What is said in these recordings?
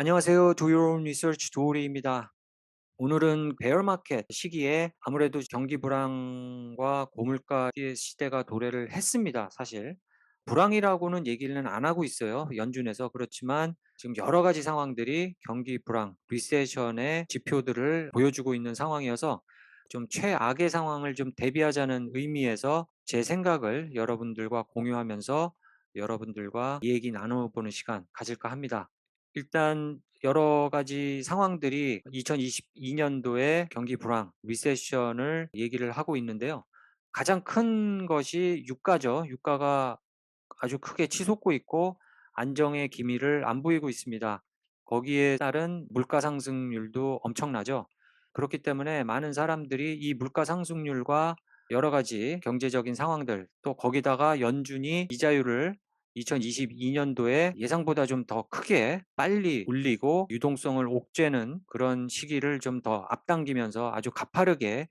안녕하세요. 두유로운 리서치 도우리입니다. 오늘은 베어마켓 시기에 아무래도 경기 불황과 고물가의 시대가 도래를 했습니다, 사실. 불황이라고는 얘기는 안 하고 있어요, 연준에서. 그렇지만 지금 여러 가지 상황들이 경기 불황, 리세션의 지표들을 보여주고 있는 상황이어서 좀 최악의 상황을 좀 대비하자는 의미에서 제 생각을 여러분들과 공유하면서 여러분들과 이 얘기 나눠보는 시간 가질까 합니다. 일단 여러 가지 상황들이 2022년도에 경기 불황, 리세션을 얘기를 하고 있는데요. 가장 큰 것이 유가죠. 유가가 아주 크게 치솟고 있고 안정의 기미를 안 보이고 있습니다. 거기에 따른 물가 상승률도 엄청나죠. 그렇기 때문에 많은 사람들이 이 물가 상승률과 여러 가지 경제적인 상황들, 또 거기다가 연준이 이자율을 2022년도에 예상보다 좀 더 크게 빨리 올리고 유동성을 옥죄는 그런 시기를 좀 더 앞당기면서 아주 가파르게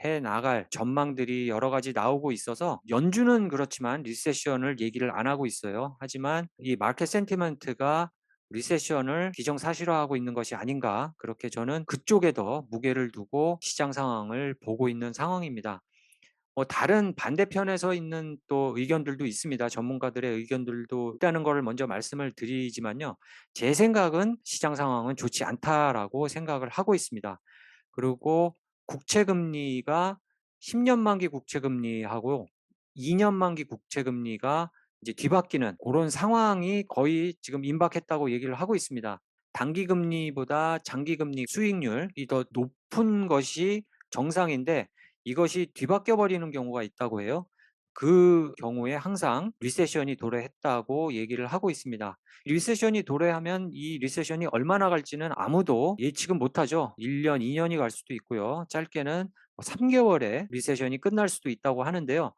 해 나갈 전망들이 여러 가지 나오고 있어서 연준은 그렇지만 리세션을 얘기를 안 하고 있어요. 하지만 이 마켓 센티먼트가 리세션을 기정사실화하고 있는 것이 아닌가, 그렇게 저는 그쪽에 더 무게를 두고 시장 상황을 보고 있는 상황입니다. 다른 반대편에 서 있는 또 의견들도 있습니다. 전문가들의 의견들도 있다는 거를 먼저 말씀을 드리지만요. 제 생각은 시장 상황은 좋지 않다라고 생각을 하고 있습니다. 그리고 국채금리가 10년 만기 국채금리하고 2년 만기 국채금리가 이제 뒤바뀌는 그런 상황이 거의 지금 임박했다고 얘기를 하고 있습니다. 단기 금리보다 장기 금리 수익률이 더 높은 것이 정상인데 이것이 뒤바뀌어 버리는 경우가 있다고 해요. 그 경우에 항상 리세션이 도래했다고 얘기를 하고 있습니다. 리세션이 도래하면 이 리세션이 얼마나 갈지는 아무도 예측은 못하죠. 1년, 2년이 갈 수도 있고요. 짧게는 3개월에 리세션이 끝날 수도 있다고 하는데요.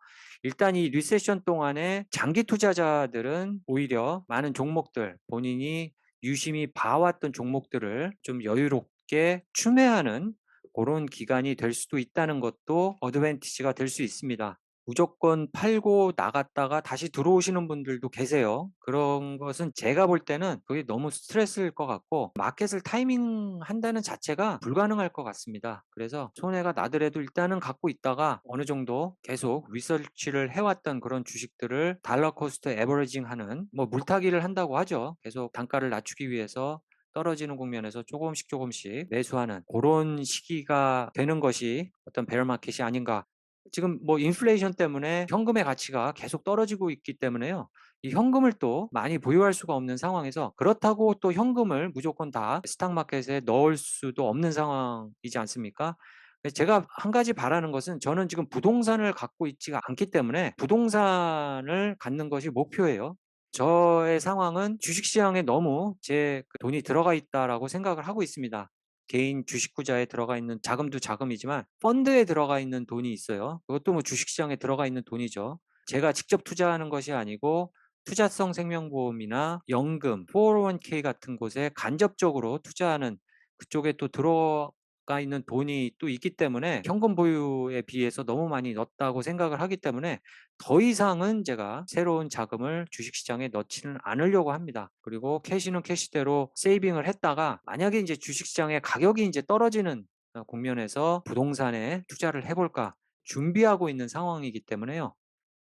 일단 이 리세션 동안에 장기 투자자들은 오히려 많은 종목들, 본인이 유심히 봐왔던 종목들을 좀 여유롭게 추매하는 그런 기간이 될 수도 있다는 것도 어드밴티지가 될 수 있습니다. 무조건 팔고 나갔다가 다시 들어오시는 분들도 계세요. 그런 것은 제가 볼 때는 그게 너무 스트레스일 것 같고 마켓을 타이밍한다는 자체가 불가능할 것 같습니다. 그래서 손해가 나더라도 일단은 갖고 있다가 어느 정도 계속 리서치를 해왔던 그런 주식들을 달러 코스트 에버리징하는 물타기를 한다고 하죠. 계속 단가를 낮추기 위해서 떨어지는 국면에서 조금씩 매수하는 그런 시기가 되는 것이 어떤 베어마켓이 아닌가. 지금 인플레이션 때문에 현금의 가치가 계속 떨어지고 있기 때문에요. 이 현금을 또 많이 보유할 수가 없는 상황에서 그렇다고 또 현금을 무조건 다 스탁마켓에 넣을 수도 없는 상황이지 않습니까? 그래서 제가 한 가지 바라는 것은 저는 지금 부동산을 갖고 있지가 않기 때문에 부동산을 갖는 것이 목표예요. 저의 상황은 주식시장에 너무 제 돈이 들어가 있다라고 생각을 하고 있습니다. 개인 주식투자에 들어가 있는 자금도 자금이지만 펀드에 들어가 있는 돈이 있어요. 그것도 주식시장에 들어가 있는 돈이죠. 제가 직접 투자하는 것이 아니고 투자성 생명보험이나 연금, 401k 같은 곳에 간접적으로 투자하는 그쪽에 또 들어가 있는 돈이 또 있기 때문에 현금 보유에 비해서 너무 많이 넣었다고 생각을 하기 때문에 더 이상은 제가 새로운 자금을 주식시장에 넣지는 않으려고 합니다. 그리고 캐시는 캐시대로 세이빙을 했다가 만약에 이제 주식시장의 가격이 이제 떨어지는 국면에서 부동산에 투자를 해볼까 준비하고 있는 상황이기 때문에요.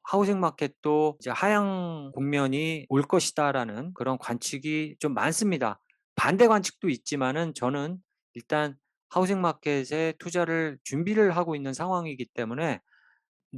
하우징 마켓도 이제 하향 국면이 올 것이다라는 그런 관측이 좀 많습니다. 반대 관측도 있지만은 저는 일단 하우징 마켓에 투자를 준비를 하고 있는 상황이기 때문에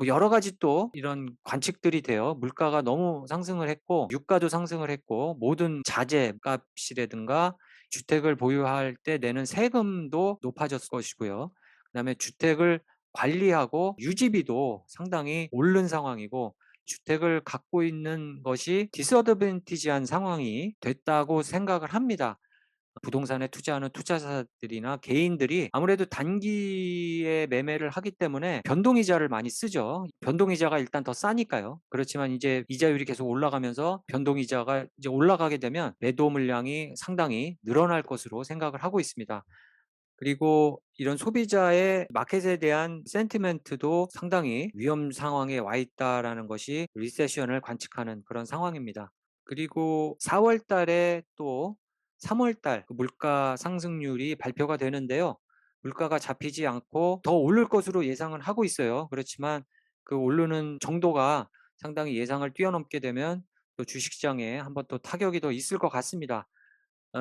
여러 가지 또 이런 관측들이 돼요. 물가가 너무 상승을 했고 유가도 상승을 했고 모든 자재 값이라든가 주택을 보유할 때 내는 세금도 높아졌을 것이고요. 그다음에 주택을 관리하고 유지비도 상당히 오른 상황이고 주택을 갖고 있는 것이 디스어드밴티지한 상황이 됐다고 생각을 합니다. 부동산에 투자하는 투자자들이나 개인들이 아무래도 단기에 매매를 하기 때문에 변동이자를 많이 쓰죠. 변동이자가 일단 더 싸니까요. 그렇지만 이제 이자율이 계속 올라가면서 변동이자가 이제 올라가게 되면 매도 물량이 상당히 늘어날 것으로 생각을 하고 있습니다. 그리고 이런 소비자의 마켓에 대한 센티멘트도 상당히 위험 상황에 와 있다라는 것이 리세션을 관측하는 그런 상황입니다. 그리고 4월 달에 또 3월 달 그 물가 상승률이 발표가 되는데요. 물가가 잡히지 않고 더 오를 것으로 예상은 하고 있어요. 그렇지만 그 오르는 정도가 상당히 예상을 뛰어넘게 되면 또 주식시장에 한번 또 타격이 더 있을 것 같습니다.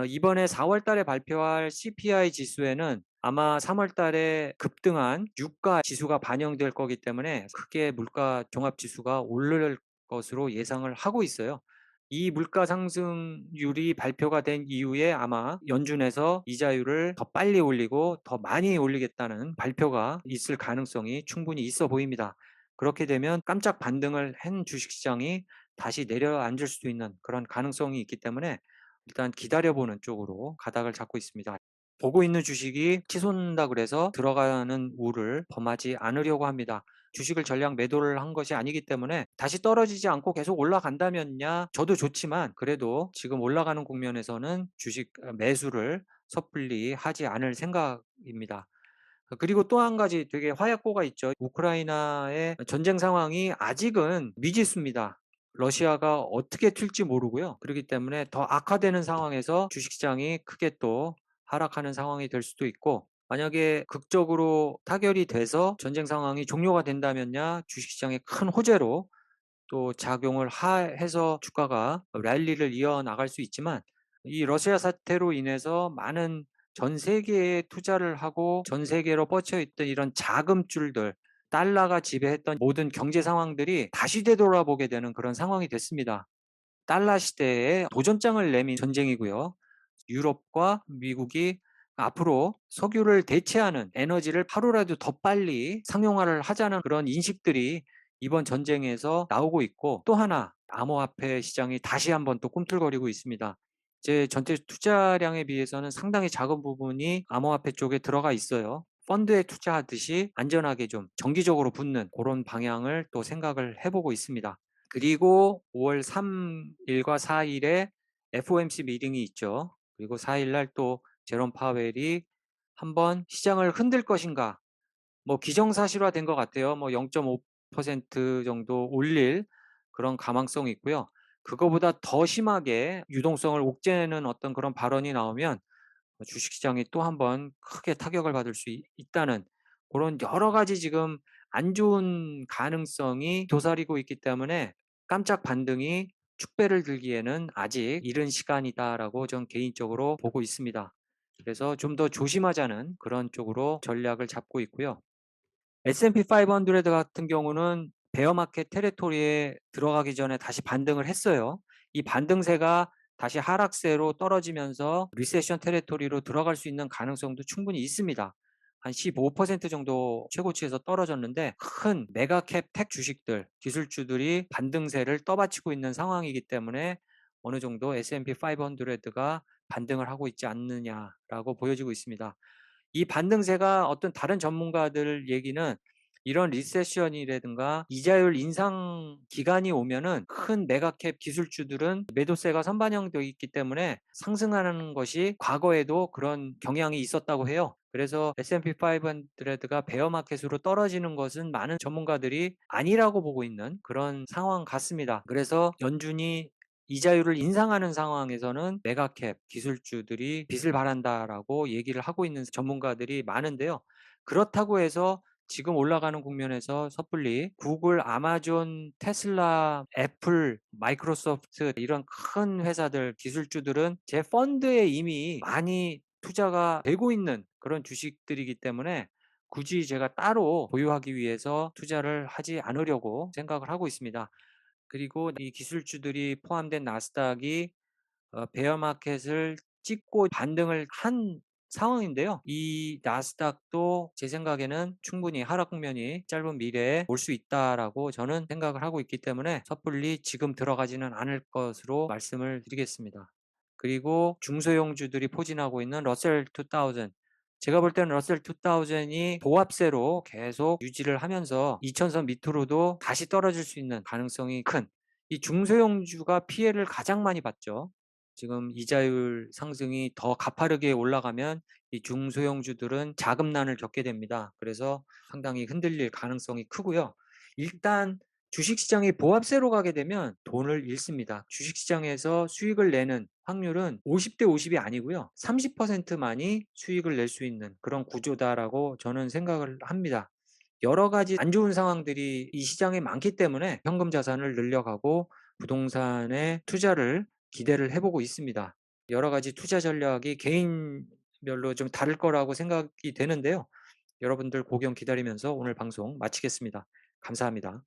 이번에 4월 달에 발표할 CPI 지수에는 아마 3월 달에 급등한 유가 지수가 반영될 거기 때문에 크게 물가 종합 지수가 오를 것으로 예상을 하고 있어요. 이 물가 상승률이 발표가 된 이후에 아마 연준에서 이자율을 더 빨리 올리고 더 많이 올리겠다는 발표가 있을 가능성이 충분히 있어 보입니다. 그렇게 되면 깜짝 반등을 한 주식시장이 다시 내려앉을 수도 있는 그런 가능성이 있기 때문에 일단 기다려보는 쪽으로 가닥을 잡고 있습니다. 보고 있는 주식이 치솟는다 그래서 들어가는 우를 범하지 않으려고 합니다. 주식을 전량 매도를 한 것이 아니기 때문에 다시 떨어지지 않고 계속 올라간다면야 저도 좋지만 그래도 지금 올라가는 국면에서는 주식 매수를 섣불리 하지 않을 생각입니다. 그리고 또 한 가지 되게 화약고가 있죠. 우크라이나의 전쟁 상황이 아직은 미지수입니다. 러시아가 어떻게 튈지 모르고요. 그렇기 때문에 더 악화되는 상황에서 주식시장이 크게 또 하락하는 상황이 될 수도 있고, 만약에 극적으로 타결이 돼서 전쟁 상황이 종료가 된다면야 주식시장의 큰 호재로 또 작용을 해서 주가가 랠리를 이어나갈 수 있지만, 이 러시아 사태로 인해서 많은 전 세계에 투자를 하고 전 세계로 뻗쳐 있던 이런 자금줄들, 달러가 지배했던 모든 경제 상황들이 다시 되돌아보게 되는 그런 상황이 됐습니다. 달러 시대에 도전장을 내민 전쟁이고요. 유럽과 미국이 앞으로 석유를 대체하는 에너지를 하루라도 더 빨리 상용화를 하자는 그런 인식들이 이번 전쟁에서 나오고 있고, 또 하나 암호화폐 시장이 다시 한번 또 꿈틀거리고 있습니다. 제 전체 투자량에 비해서는 상당히 작은 부분이 암호화폐 쪽에 들어가 있어요. 펀드에 투자하듯이 안전하게 좀 정기적으로 붙는 그런 방향을 또 생각을 해보고 있습니다. 그리고 5월 3일과 4일에 FOMC 미팅이 있죠. 그리고 4일 날 또 제롬 파웰이 한번 시장을 흔들 것인가, 뭐 기정사실화된 것 같아요. 뭐 0.5% 정도 올릴 그런 가망성이 있고요. 그거보다 더 심하게 유동성을 옥죄는 어떤 그런 발언이 나오면 주식시장이 또 한번 크게 타격을 받을 수 있다는 그런 여러 가지 지금 안 좋은 가능성이 도사리고 있기 때문에 깜짝 반등이 축배를 들기에는 아직 이른 시간이다라고 전 개인적으로 보고 있습니다. 그래서 좀 더 조심하자는 그런 쪽으로 전략을 잡고 있고요. S&P 500 같은 경우는 베어마켓 테리토리에 들어가기 전에 다시 반등을 했어요. 이 반등세가 다시 하락세로 떨어지면서 리세션 테리토리로 들어갈 수 있는 가능성도 충분히 있습니다. 한 15% 정도 최고치에서 떨어졌는데, 큰 메가캡 텍 주식들, 기술주들이 반등세를 떠받치고 있는 상황이기 때문에 어느 정도 S&P 500가 반등을 하고 있지 않느냐라고 보여지고 있습니다. 이 반등세가 어떤 다른 전문가들 얘기는 이런 리세션이라든가 이자율 인상 기간이 오면은 큰 메가캡 기술주들은 매도세가 선반영되어 있기 때문에 상승하는 것이 과거에도 그런 경향이 있었다고 해요. 그래서 S&P 500가 베어 마켓으로 떨어지는 것은 많은 전문가들이 아니라고 보고 있는 그런 상황 같습니다. 그래서 연준이 이자율을 인상하는 상황에서는 메가캡 기술주들이 빚을 발한다라고 얘기를 하고 있는 전문가들이 많은데요. 그렇다고 해서 지금 올라가는 국면에서 섣불리 구글, 아마존, 테슬라, 애플, 마이크로소프트 이런 큰 회사들 기술주들은 제 펀드에 이미 많이 투자가 되고 있는 그런 주식들이기 때문에 굳이 제가 따로 보유하기 위해서 투자를 하지 않으려고 생각을 하고 있습니다. 그리고 이 기술주들이 포함된 나스닥이 베어 마켓을 찍고 반등을 한 상황인데요. 이 나스닥도 제 생각에는 충분히 하락 국면이 짧은 미래에 올 수 있다라고 저는 생각을 하고 있기 때문에 섣불리 지금 들어가지는 않을 것으로 말씀을 드리겠습니다. 그리고 중소형주들이 포진하고 있는 러셀 2000, 제가 볼 때는 러셀 2000이 보합세로 계속 유지를 하면서 2000선 밑으로도 다시 떨어질 수 있는 가능성이 큰, 이 중소형주가 피해를 가장 많이 봤죠. 지금 이자율 상승이 더 가파르게 올라가면 이 중소형주들은 자금난을 겪게 됩니다. 그래서 상당히 흔들릴 가능성이 크고요. 일단 주식시장이 보합세로 가게 되면 돈을 잃습니다. 주식시장에서 수익을 내는 확률은 50대 50이 아니고요. 30%만이 수익을 낼 수 있는 그런 구조다라고 저는 생각을 합니다. 여러 가지 안 좋은 상황들이 이 시장에 많기 때문에 현금 자산을 늘려가고 부동산에 투자를 기대를 해 보고 있습니다. 여러 가지 투자 전략이 개인별로 좀 다를 거라고 생각이 되는데요. 여러분들 고견 기다리면서 오늘 방송 마치겠습니다. 감사합니다.